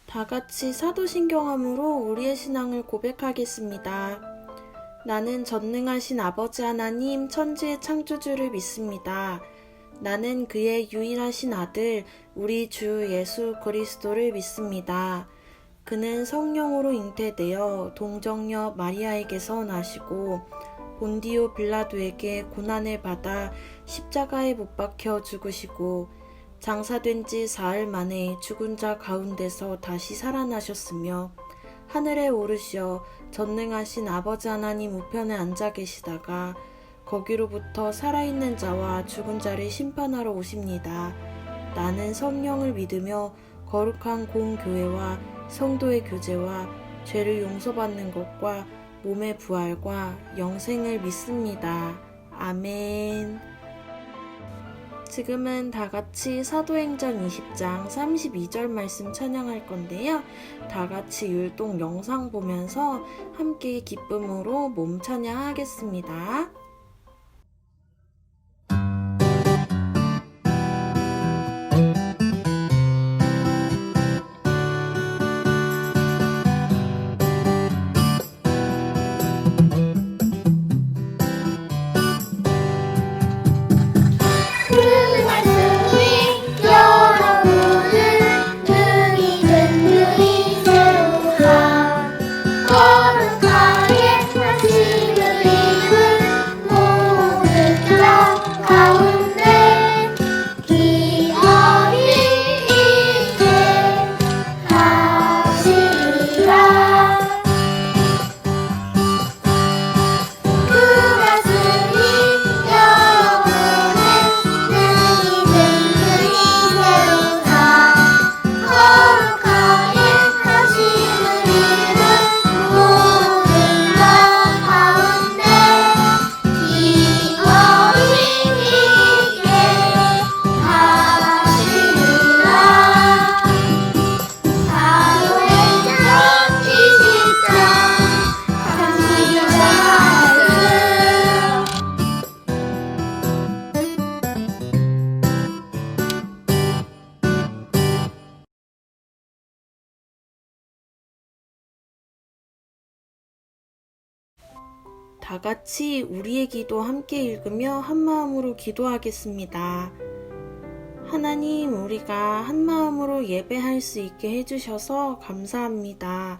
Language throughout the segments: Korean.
다 같이 사도신경함으로 우리의 신앙을 고백하겠습니다. 나는 전능하신 아버지 하나님 천지의 창조주를 믿습니다. 나는 그의 유일하신 아들 우리 주 예수 그리스도를 믿습니다. 그는 성령으로 잉태되어 동정녀 마리아에게서 나시고 본디오 빌라도에게 고난을 받아 십자가에 못 박혀 죽으시고 장사된 지 사흘 만에 죽은 자 가운데서 다시 살아나셨으며 하늘에 오르시어 전능하신 아버지 하나님 우편에 앉아 계시다가 거기로부터 살아있는 자와 죽은 자를 심판하러 오십니다. 나는 성령을 믿으며 거룩한 공교회와 성도의 교제와 죄를 용서받는 것과 몸의 부활과 영생을 믿습니다. 아멘. 지금은 다 같이 사도행전 20장 32절 말씀 찬양할 건데요. 다 같이 율동 영상 보면서 함께 기쁨으로 몸 찬양하겠습니다. 다 같이 우리의 기도 함께 읽으며 한마음으로 기도하겠습니다. 하나님, 우리가 한마음으로 예배할 수 있게 해주셔서 감사합니다.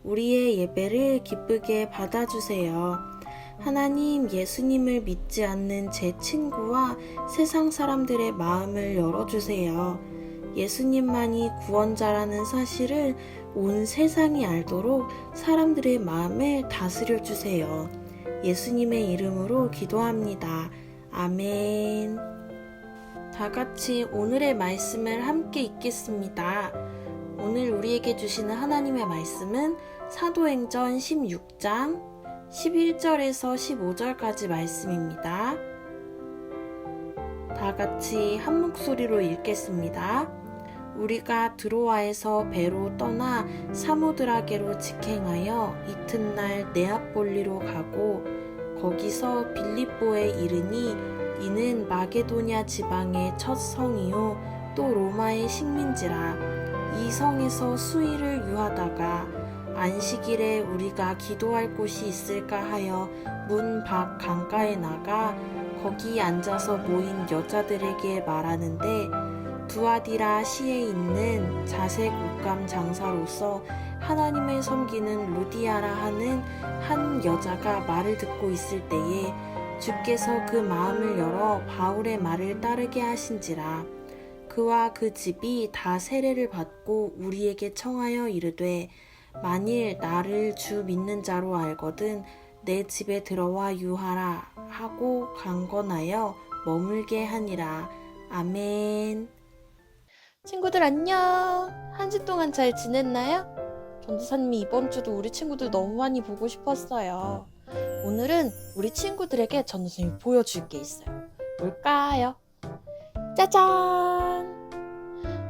우리의 예배를 기쁘게 받아주세요. 하나님, 예수님을 믿지 않는 제 친구와 세상 사람들의 마음을 열어주세요. 예수님만이 구원자라는 사실을 온 세상이 알도록 사람들의 마음을 다스려 주세요. 예수님의 이름으로 기도합니다. 아멘. 다 같이 오늘의 말씀을 함께 읽겠습니다. 오늘 우리에게 주시는 하나님의 말씀은 사도행전 16장 11절에서 15절까지 말씀입니다. 다 같이 한 목소리로 읽겠습니다. 우리가 드로아에서 배로 떠나 사모드라게로 직행하여 이튿날 네아폴리로 가고 거기서 빌립보에 이르니 이는 마게도냐 지방의 첫 성이요 또 로마의 식민지라. 이 성에서 수일을 유하다가 안식일에 우리가 기도할 곳이 있을까 하여 문 밖 강가에 나가 거기 앉아서 모인 여자들에게 말하는데 두아디라 시에 있는 자색 옷감 장사로서 하나님을 섬기는 루디아라 하는 한 여자가 말을 듣고 있을 때에 주께서 그 마음을 열어 바울의 말을 따르게 하신지라. 그와 그 집이 다 세례를 받고 우리에게 청하여 이르되 만일 나를 주 믿는 자로 알거든 내 집에 들어와 유하라 하고 강권하여 머물게 하니라. 아멘. 친구들 안녕. 한 주 동안 잘 지냈나요? 전도사님이 이번 주도 우리 친구들 너무 많이 보고 싶었어요. 오늘은 우리 친구들에게 전도사님이 보여줄 게 있어요. 뭘까요? 짜잔!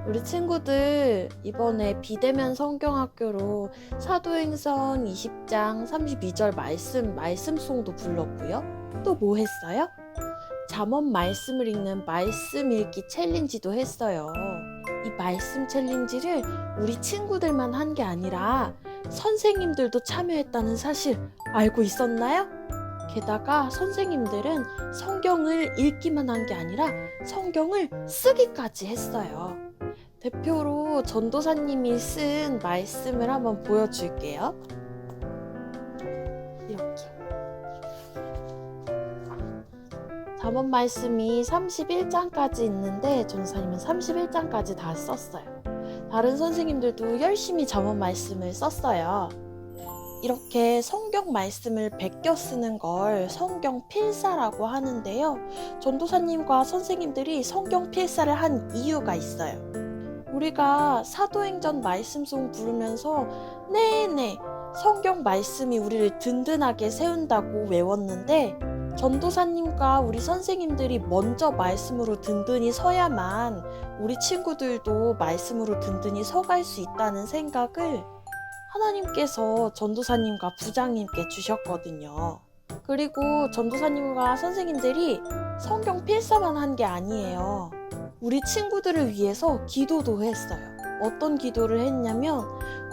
우리 친구들 이번에 비대면 성경학교로 사도행전 20장 32절 말씀송도 불렀고요. 또 뭐 했어요? 잠언 말씀을 읽는 말씀 읽기 챌린지도 했어요. 이 말씀 챌린지를 우리 친구들만 한 게 아니라 선생님들도 참여했다는 사실 알고 있었나요? 게다가 선생님들은 성경을 읽기만 한 게 아니라 성경을 쓰기까지 했어요. 대표로 전도사님이 쓴 말씀을 한번 보여줄게요. 이렇게. 잠언 말씀이 31장까지 있는데 전도사님은 31장까지 다 썼어요. 다른 선생님들도 열심히 잠언 말씀을 썼어요. 이렇게 성경 말씀을 베껴 쓰는 걸 성경 필사라고 하는데요. 전도사님과 선생님들이 성경 필사를 한 이유가 있어요. 우리가 사도행전 말씀송 부르면서 내내 성경 말씀이 우리를 든든하게 세운다고 외웠는데 전도사님과 우리 선생님들이 먼저 말씀으로 든든히 서야만 우리 친구들도 말씀으로 든든히 서갈 수 있다는 생각을 하나님께서 전도사님과 부장님께 주셨거든요. 그리고 전도사님과 선생님들이 성경 필사만 한 게 아니에요. 우리 친구들을 위해서 기도도 했어요. 어떤 기도를 했냐면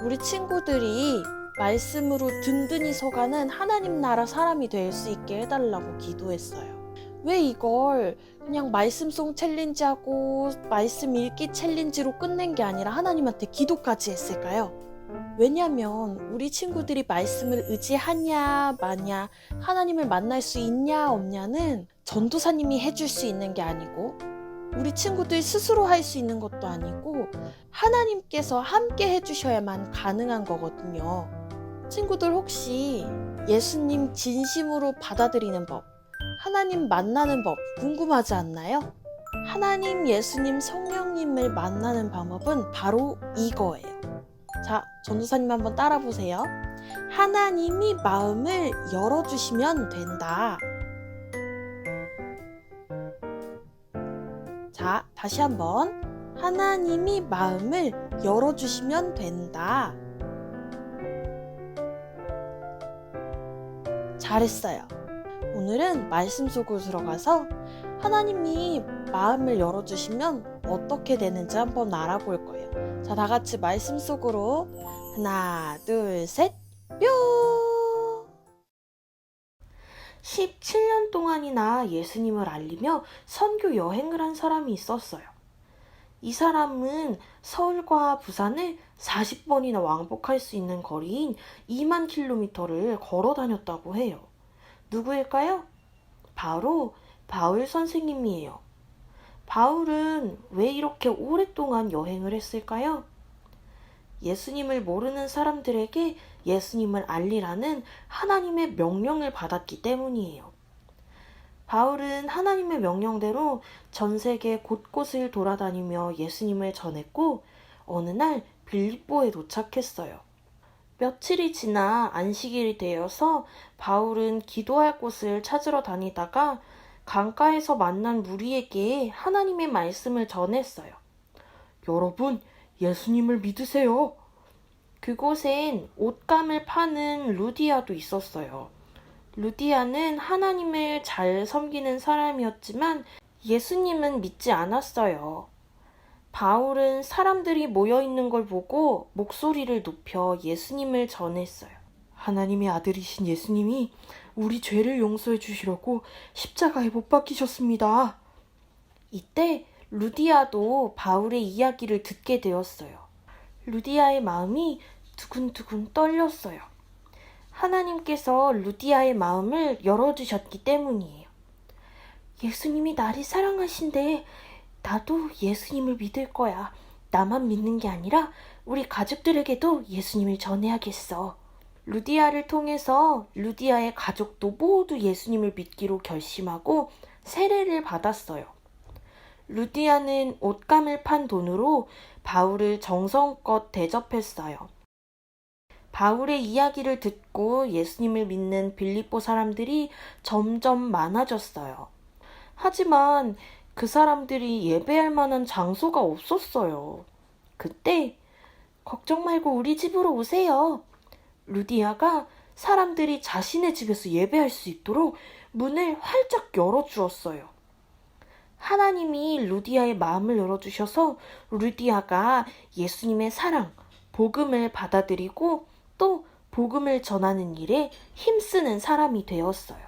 우리 친구들이 말씀으로 든든히 서가는 하나님 나라 사람이 될 수 있게 해달라고 기도했어요. 왜 이걸 그냥 말씀송 챌린지하고 말씀 읽기 챌린지로 끝낸 게 아니라 하나님한테 기도까지 했을까요? 왜냐면 우리 친구들이 말씀을 의지하냐 마냐, 하나님을 만날 수 있냐 없냐는 전도사님이 해줄 수 있는 게 아니고 우리 친구들 스스로 할 수 있는 것도 아니고 하나님께서 함께 해주셔야만 가능한 거거든요. 친구들 혹시 예수님 진심으로 받아들이는 법, 하나님 만나는 법 궁금하지 않나요? 하나님, 예수님, 성령님을 만나는 방법은 바로 이거예요. 자, 전도사님 한번 따라 보세요. 하나님이 마음을 열어주시면 된다. 자, 다시 한번. 하나님이 마음을 열어주시면 된다. 잘했어요. 오늘은 말씀 속으로 들어가서 하나님이 마음을 열어주시면 어떻게 되는지 한번 알아볼 거예요. 자, 다 같이 말씀 속으로 하나, 둘, 셋, 뿅! 17년 동안이나 예수님을 알리며 선교 여행을 한 사람이 있었어요. 이 사람은 서울과 부산을 40번이나 왕복할 수 있는 거리인 2만 킬로미터를 걸어 다녔다고 해요. 누구일까요? 바로 바울 선생님이에요. 바울은 왜 이렇게 오랫동안 여행을 했을까요? 예수님을 모르는 사람들에게 예수님을 알리라는 하나님의 명령을 받았기 때문이에요. 바울은 하나님의 명령대로 전 세계 곳곳을 돌아다니며 예수님을 전했고 어느 날 빌립보에 도착했어요. 며칠이 지나 안식일이 되어서 바울은 기도할 곳을 찾으러 다니다가 강가에서 만난 무리에게 하나님의 말씀을 전했어요. 여러분, 예수님을 믿으세요. 그곳엔 옷감을 파는 루디아도 있었어요. 루디아는 하나님을 잘 섬기는 사람이었지만 예수님은 믿지 않았어요. 바울은 사람들이 모여있는 걸 보고 목소리를 높여 예수님을 전했어요. 하나님의 아들이신 예수님이 우리 죄를 용서해 주시려고 십자가에 못 박히셨습니다. 이때 루디아도 바울의 이야기를 듣게 되었어요. 루디아의 마음이 두근두근 떨렸어요. 하나님께서 루디아의 마음을 열어주셨기 때문이에요. 예수님이 나를 사랑하신데 나도 예수님을 믿을 거야. 나만 믿는 게 아니라 우리 가족들에게도 예수님을 전해야겠어. 루디아를 통해서 루디아의 가족도 모두 예수님을 믿기로 결심하고 세례를 받았어요. 루디아는 옷감을 판 돈으로 바울을 정성껏 대접했어요. 바울의 이야기를 듣고 예수님을 믿는 빌립보 사람들이 점점 많아졌어요. 하지만 그 사람들이 예배할 만한 장소가 없었어요. 그때 걱정 말고 우리 집으로 오세요. 루디아가 사람들이 자신의 집에서 예배할 수 있도록 문을 활짝 열어주었어요. 하나님이 루디아의 마음을 열어주셔서 루디아가 예수님의 사랑, 복음을 받아들이고 또 복음을 전하는 일에 힘쓰는 사람이 되었어요.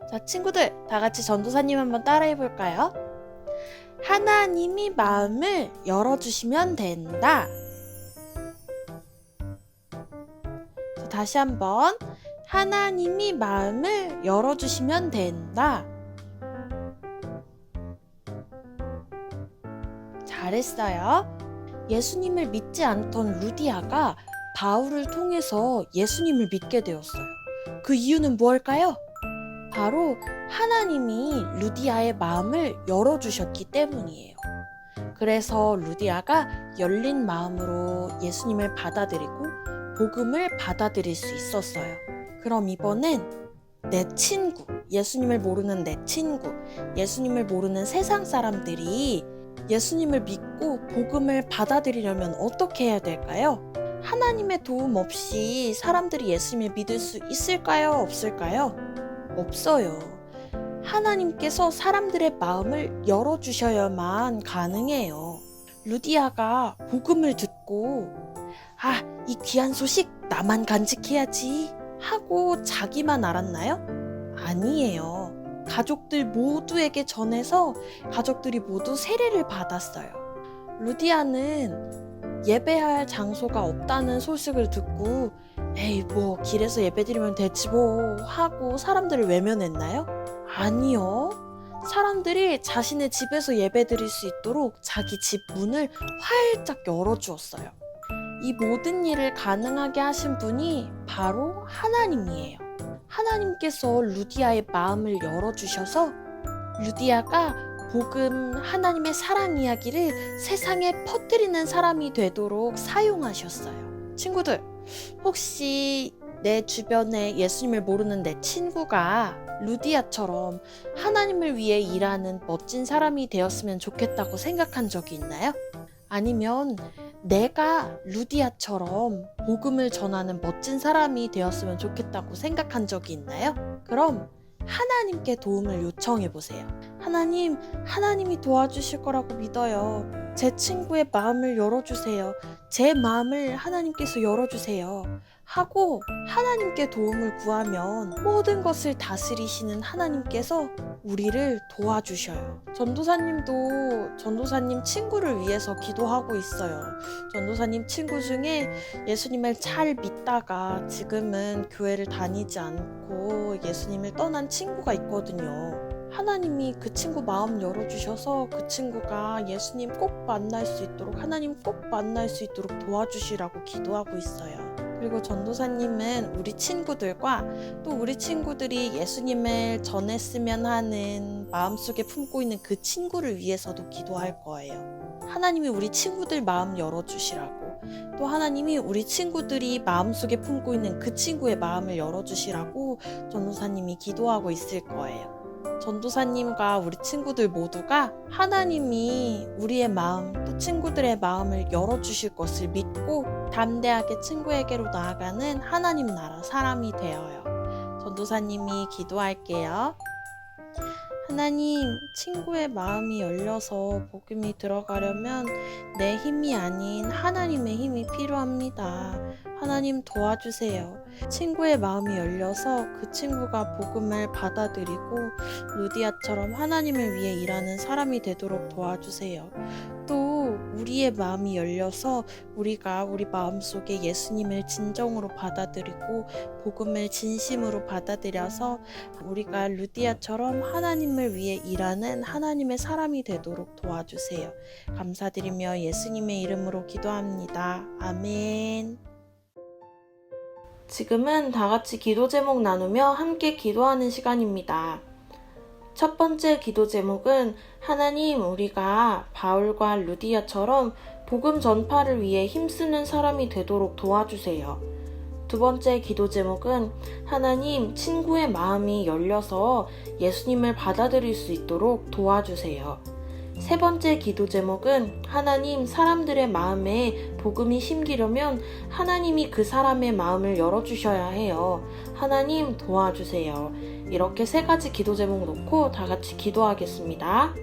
자, 친구들, 다 같이 전도사님 한번 따라해 볼까요? 하나님이 마음을 열어주시면 된다. 자, 다시 한번. 하나님이 마음을 열어주시면 된다. 잘했어요. 예수님을 믿지 않던 루디아가 바울을 통해서 예수님을 믿게 되었어요. 그 이유는 무엇일까요? 바로 하나님이 루디아의 마음을 열어주셨기 때문이에요. 그래서 루디아가 열린 마음으로 예수님을 받아들이고 복음을 받아들일 수 있었어요. 그럼 이번엔 내 친구, 예수님을 모르는 내 친구, 예수님을 모르는 세상 사람들이 예수님을 믿고 복음을 받아들이려면 어떻게 해야 될까요? 하나님의 도움 없이 사람들이 예수님을 믿을 수 있을까요? 없을까요? 없어요. 하나님께서 사람들의 마음을 열어주셔야만 가능해요. 루디아가 복음을 듣고 이 귀한 소식 나만 간직해야지 하고 자기만 알았나요? 아니에요. 가족들 모두에게 전해서 가족들이 모두 세례를 받았어요. 루디아는 예배할 장소가 없다는 소식을 듣고 에이 뭐 길에서 예배드리면 되지 뭐 하고 사람들을 외면했나요? 아니요. 사람들이 자신의 집에서 예배드릴 수 있도록 자기 집 문을 활짝 열어주었어요. 이 모든 일을 가능하게 하신 분이 바로 하나님이에요. 하나님께서 루디아의 마음을 열어주셔서 루디아가 복음, 하나님의 사랑 이야기를 세상에 퍼뜨리는 사람이 되도록 사용하셨어요. 친구들, 혹시 내 주변에 예수님을 모르는 내 친구가 루디아처럼 하나님을 위해 일하는 멋진 사람이 되었으면 좋겠다고 생각한 적이 있나요? 아니면 내가 루디아처럼 복음을 전하는 멋진 사람이 되었으면 좋겠다고 생각한 적이 있나요? 그럼 하나님께 도움을 요청해 보세요. 하나님, 하나님이 도와주실 거라고 믿어요. 제 친구의 마음을 열어주세요. 제 마음을 하나님께서 열어주세요. 하고 하나님께 도움을 구하면 모든 것을 다스리시는 하나님께서 우리를 도와주셔요. 전도사님도 전도사님 친구를 위해서 기도하고 있어요. 전도사님 친구 중에 예수님을 잘 믿다가 지금은 교회를 다니지 않고 예수님을 떠난 친구가 있거든요. 하나님이 그 친구 마음 열어주셔서 그 친구가 예수님 꼭 만날 수 있도록, 하나님 꼭 만날 수 있도록 도와주시라고 기도하고 있어요. 그리고 전도사님은 우리 친구들과 또 우리 친구들이 예수님을 전했으면 하는 마음속에 품고 있는 그 친구를 위해서도 기도할 거예요. 하나님이 우리 친구들 마음 열어주시라고, 또 하나님이 우리 친구들이 마음속에 품고 있는 그 친구의 마음을 열어주시라고 전도사님이 기도하고 있을 거예요. 전도사님과 우리 친구들 모두가 하나님이 우리의 마음, 또 친구들의 마음을 열어주실 것을 믿고 담대하게 친구에게로 나아가는 하나님 나라 사람이 되어요. 전도사님이 기도할게요. 하나님, 친구의 마음이 열려서 복음이 들어가려면 내 힘이 아닌 하나님의 힘이 필요합니다. 하나님 도와주세요. 친구의 마음이 열려서 그 친구가 복음을 받아들이고 루디아처럼 하나님을 위해 일하는 사람이 되도록 도와주세요. 또 우리의 마음이 열려서 우리가 우리 마음속에 예수님을 진정으로 받아들이고 복음을 진심으로 받아들여서 우리가 루디아처럼 하나님을 위해 일하는 하나님의 사람이 되도록 도와주세요. 감사드리며 예수님의 이름으로 기도합니다. 아멘. 지금은 다 같이 기도 제목 나누며 함께 기도하는 시간입니다. 첫 번째 기도 제목은 하나님, 우리가 바울과 루디아처럼 복음 전파를 위해 힘쓰는 사람이 되도록 도와주세요. 두 번째 기도 제목은 하나님, 친구의 마음이 열려서 예수님을 받아들일 수 있도록 도와주세요. 세 번째 기도 제목은 하나님, 사람들의 마음에 복음이 심기려면 하나님이 그 사람의 마음을 열어주셔야 해요. 하나님 도와주세요. 이렇게 세 가지 기도 제목 놓고 다 같이 기도하겠습니다.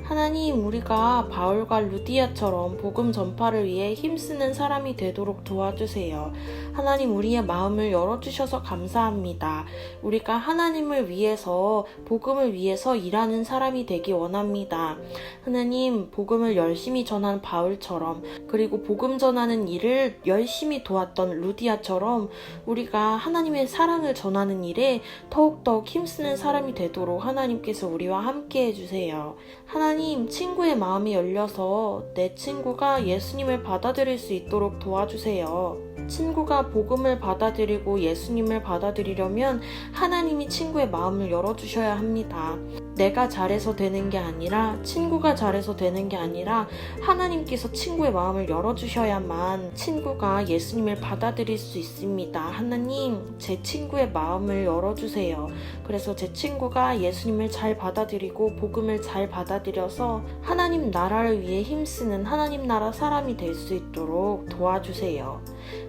하나님, 우리가 바울과 루디아처럼 복음 전파를 위해 힘쓰는 사람이 되도록 도와주세요. 하나님, 우리의 마음을 열어주셔서 감사합니다. 우리가 하나님을 위해서, 복음을 위해서 일하는 사람이 되기 원합니다. 하나님, 복음을 열심히 전한 바울처럼, 그리고 복음 전하는 일을 열심히 도왔던 루디아처럼 우리가 하나님의 사랑을 전하는 일에 더욱더 힘쓰는 사람이 되도록 하나님께서 우리와 함께 해주세요. 하나님, 친구의 마음이 열려서 내 친구가 예수님을 받아들일 수 있도록 도와주세요. 친구가 복음을 받아들이고 예수님을 받아들이려면 하나님이 친구의 마음을 열어주셔야 합니다. 내가 잘해서 되는 게 아니라, 친구가 잘해서 되는 게 아니라 하나님께서 친구의 마음을 열어주셔야만 친구가 예수님을 받아들일 수 있습니다. 하나님, 제 친구의 마음을 열어주세요. 그래서 제 친구가 예수님을 잘 받아들이고 복음을 잘 받아들여서 하나님 나라를 위해 힘쓰는 하나님 나라 사람이 될 수 있도록 도와주세요.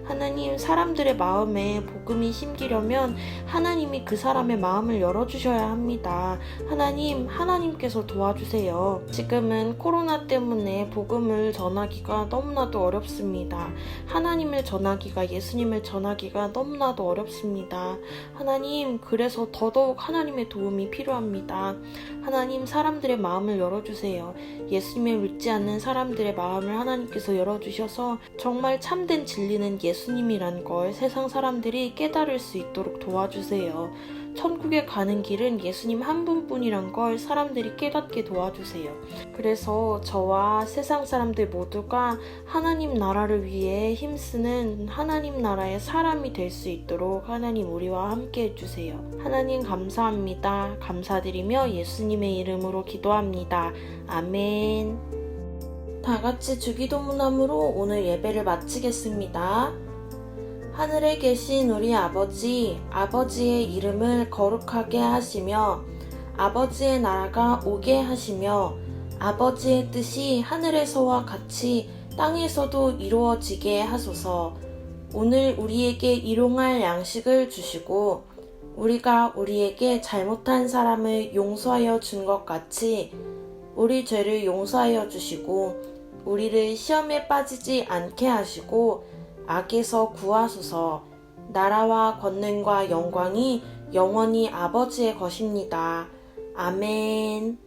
하나님, 사람들의 마음에 복음이 심기려면 하나님이 그 사람의 마음을 열어주셔야 합니다. 하나님, 하나님께서 도와주세요. 지금은 코로나 때문에 복음을 전하기가 너무나도 어렵습니다. 하나님을 전하기가, 예수님을 전하기가 너무나도 어렵습니다. 하나님, 그래서 더더욱 하나님의 도움이 필요합니다. 하나님, 사람들의 마음을 열어주세요. 예수님을 믿지 않는 사람들의 마음을 하나님께서 열어주셔서 정말 참된 진리는 예수님이란 걸 세상 사람들이 깨달을 수 있도록 도와주세요. 천국에 가는 길은 예수님 한 분뿐이란 걸 사람들이 깨닫게 도와주세요. 그래서 저와 세상 사람들 모두가 하나님 나라를 위해 힘쓰는 하나님 나라의 사람이 될 수 있도록 하나님 우리와 함께 해주세요. 하나님, 감사합니다. 감사드리며 예수님의 이름으로 기도합니다. 아멘. 다 같이 주기도문함으로 오늘 예배를 마치겠습니다. 하늘에 계신 우리 아버지, 아버지의 이름을 거룩하게 하시며 아버지의 나라가 오게 하시며 아버지의 뜻이 하늘에서와 같이 땅에서도 이루어지게 하소서. 오늘 우리에게 일용할 양식을 주시고 우리가 우리에게 잘못한 사람을 용서하여 준 것 같이 우리 죄를 용서하여 주시고 우리를 시험에 빠지지 않게 하시고 악에서 구하소서. 나라와 권능과 영광이 영원히 아버지의 것입니다. 아멘.